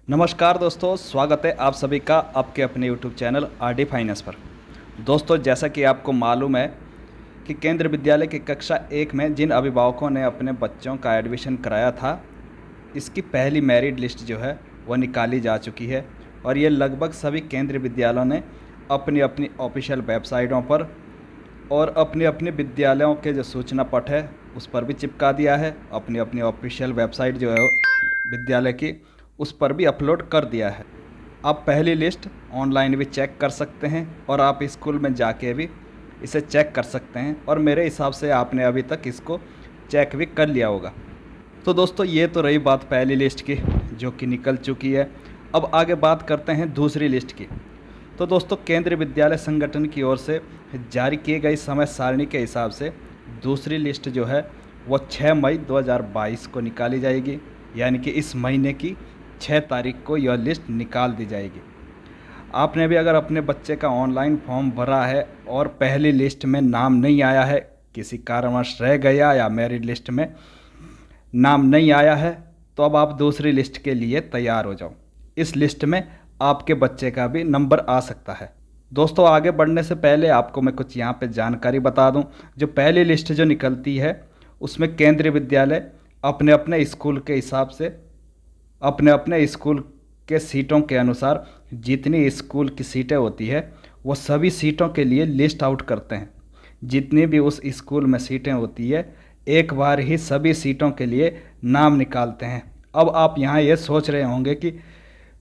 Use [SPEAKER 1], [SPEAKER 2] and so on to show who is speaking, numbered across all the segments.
[SPEAKER 1] नमस्कार दोस्तों, स्वागत है आप सभी का आपके अपने यूट्यूब चैनल आरडी फाइनेंस पर। दोस्तों, जैसा कि आपको मालूम है कि केंद्रीय विद्यालय की कक्षा 1 में जिन अभिभावकों ने अपने बच्चों का एडमिशन कराया था, इसकी पहली मेरिट लिस्ट जो है वह निकाली जा चुकी है और ये लगभग सभी केंद्रीय विद्यालयों ने अपनी अपनी ऑफिशियल वेबसाइटों पर और अपने अपने विद्यालयों के जो सूचना पट है उस पर भी चिपका दिया है। अपनी अपनी ऑफिशियल वेबसाइट जो है विद्यालय की, उस पर भी अपलोड कर दिया है। आप पहली लिस्ट ऑनलाइन भी चेक कर सकते हैं और आप स्कूल में जाके भी इसे चेक कर सकते हैं और मेरे हिसाब से आपने अभी तक इसको चेक भी कर लिया होगा। तो दोस्तों, ये तो रही बात पहली लिस्ट की जो कि निकल चुकी है। अब आगे बात करते हैं दूसरी लिस्ट की। तो दोस्तों, केंद्रीय विद्यालय संगठन की ओर से जारी की गई समय सारणी के हिसाब से दूसरी लिस्ट जो है वो 6 मई 2022 को निकाली जाएगी, यानी कि इस महीने की 6 तारीख को यह लिस्ट निकाल दी जाएगी। आपने भी अगर अपने बच्चे का ऑनलाइन फॉर्म भरा है और पहली लिस्ट में नाम नहीं आया है, किसी कारणवश रह गया या मेरिट लिस्ट में नाम नहीं आया है, तो अब आप दूसरी लिस्ट के लिए तैयार हो जाओ। इस लिस्ट में आपके बच्चे का भी नंबर आ सकता है। दोस्तों, आगे बढ़ने से पहले आपको मैं कुछ यहाँ पे जानकारी बता दूँ। जो पहली लिस्ट जो निकलती है उसमें केंद्रीय विद्यालय अपने अपने स्कूल के हिसाब से अपने अपने स्कूल के सीटों के अनुसार जितनी स्कूल की सीटें होती है वो सभी सीटों के लिए लिस्ट आउट करते हैं। जितनी भी उस स्कूल में सीटें होती है एक बार ही सभी सीटों के लिए नाम निकालते हैं। अब आप यहाँ ये सोच रहे होंगे कि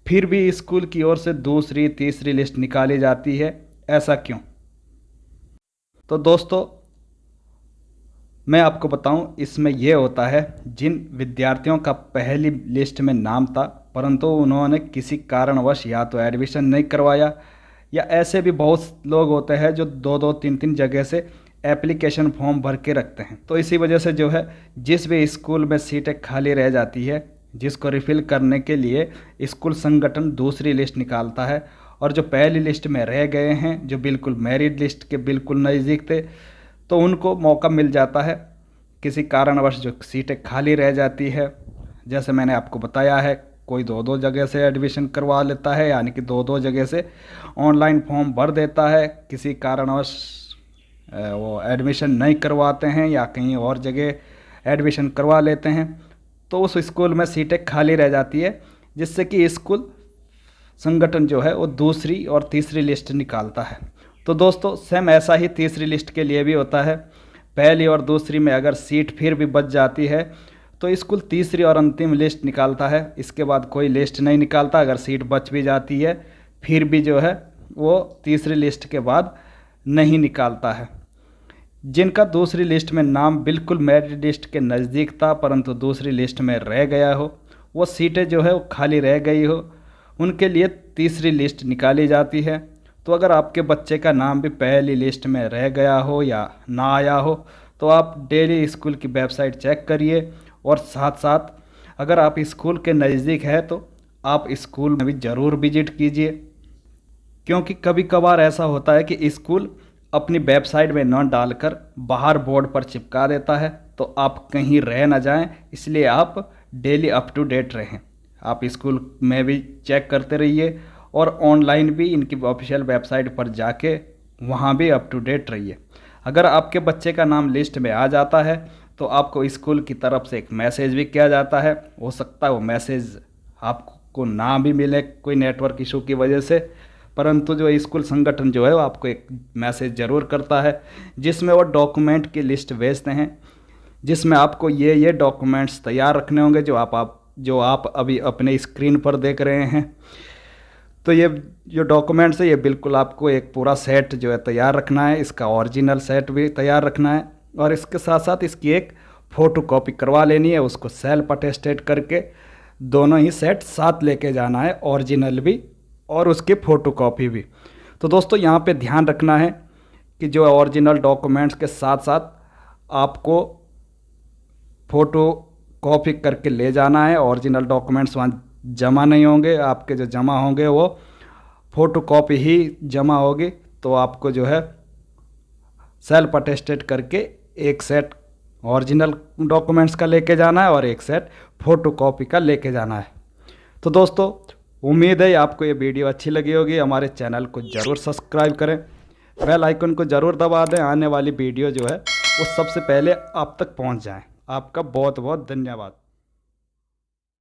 [SPEAKER 1] फिर भी स्कूल की ओर से दूसरी तीसरी लिस्ट निकाली जाती है, ऐसा क्यों? तो दोस्तों, मैं आपको बताऊं, इसमें यह होता है जिन विद्यार्थियों का पहली लिस्ट में नाम था परंतु उन्होंने किसी कारणवश या तो एडमिशन नहीं करवाया, या ऐसे भी बहुत लोग होते हैं जो 2-2 3-3 जगह से एप्लीकेशन फॉर्म भर के रखते हैं। तो इसी वजह से जो है जिस भी स्कूल में सीटें खाली रह जाती है, जिसको रिफ़िल करने के लिए स्कूल संगठन दूसरी लिस्ट निकालता है, और जो पहली लिस्ट में रह गए हैं, जो बिल्कुल मेरिट लिस्ट के बिल्कुल नज़दीक थे, तो उनको मौका मिल जाता है। किसी कारणवश जो सीटें खाली रह जाती है, जैसे मैंने आपको बताया है, कोई 2-2 जगह से एडमिशन करवा लेता है, यानी कि 2-2 जगह से ऑनलाइन फॉर्म भर देता है। किसी कारणवश वो एडमिशन नहीं करवाते हैं या कहीं और जगह एडमिशन करवा लेते हैं, तो उस स्कूल में सीटें खाली रह जाती है, जिससे कि स्कूल संगठन जो है वो दूसरी और तीसरी लिस्ट निकालता है। तो दोस्तों, सेम ऐसा ही तीसरी लिस्ट के लिए भी होता है। पहली और दूसरी में अगर सीट फिर भी बच जाती है तो स्कूल तीसरी और अंतिम लिस्ट निकालता है। इसके बाद कोई लिस्ट नहीं निकालता। अगर सीट बच भी जाती है फिर भी जो है वो तीसरी लिस्ट के बाद नहीं निकालता है। जिनका दूसरी लिस्ट में नाम बिल्कुल मेरिट लिस्ट के नज़दीक था परंतु दूसरी लिस्ट में रह गया हो, वो सीटें जो है वो खाली रह गई हो, उनके लिए तीसरी लिस्ट निकाली जाती है। तो अगर आपके बच्चे का नाम भी पहली लिस्ट में रह गया हो या ना आया हो, तो आप डेली स्कूल की वेबसाइट चेक करिए, और साथ साथ अगर आप स्कूल के नज़दीक है तो आप स्कूल में भी ज़रूर विजिट कीजिए, क्योंकि कभी कभार ऐसा होता है कि स्कूल अपनी वेबसाइट में न डालकर बाहर बोर्ड पर चिपका देता है, तो आप कहीं रह ना जाएं, इसलिए आप डेली अप टू डेट रहें। आप स्कूल में भी चेक करते रहिए और ऑनलाइन भी इनकी ऑफिशियल वेबसाइट पर जाके वहाँ भी अप टू डेट रहिए। अगर आपके बच्चे का नाम लिस्ट में आ जाता है तो आपको स्कूल की तरफ से एक मैसेज भी किया जाता है। हो सकता है वो मैसेज आपको ना भी मिले कोई नेटवर्क इशू की वजह से, परंतु जो स्कूल संगठन जो है वो आपको एक मैसेज ज़रूर करता है, जिसमें वो डॉक्यूमेंट की लिस्ट भेजते हैं, जिसमें आपको ये डॉक्यूमेंट्स तैयार रखने होंगे जो आप अभी अपने स्क्रीन पर देख रहे हैं। तो ये जो डॉक्यूमेंट्स है ये बिल्कुल आपको एक पूरा सेट जो है तैयार रखना है। इसका ओरिजिनल सेट भी तैयार रखना है और इसके साथ साथ इसकी एक फ़ोटो कॉपी करवा लेनी है। उसको सेल्फ अटेस्टेड करके दोनों ही सेट साथ लेके जाना है, ओरिजिनल भी और उसकी फ़ोटो कॉपी भी। तो दोस्तों, यहाँ पे ध्यान रखना है कि जो ओरिजिनल डॉक्यूमेंट्स के साथ साथ आपको फ़ोटो कॉपी करके ले जाना है। ओरिजिनल डॉक्यूमेंट्स वहाँ जमा नहीं होंगे, आपके जो जमा होंगे वो फ़ोटो कॉपी ही जमा होगी। तो आपको जो है सेल्फ अटेस्टेड करके एक सेट ओरिजिनल डॉक्यूमेंट्स का लेके जाना है और एक सेट फ़ोटो कॉपी का लेके जाना है। तो दोस्तों, उम्मीद है आपको ये वीडियो अच्छी लगी होगी। हमारे चैनल को ज़रूर सब्सक्राइब करें, बेल आइकन को ज़रूर दबा दें, आने वाली वीडियो जो है वो सबसे पहले आप तक पहुंच जाए। आपका बहुत बहुत धन्यवाद।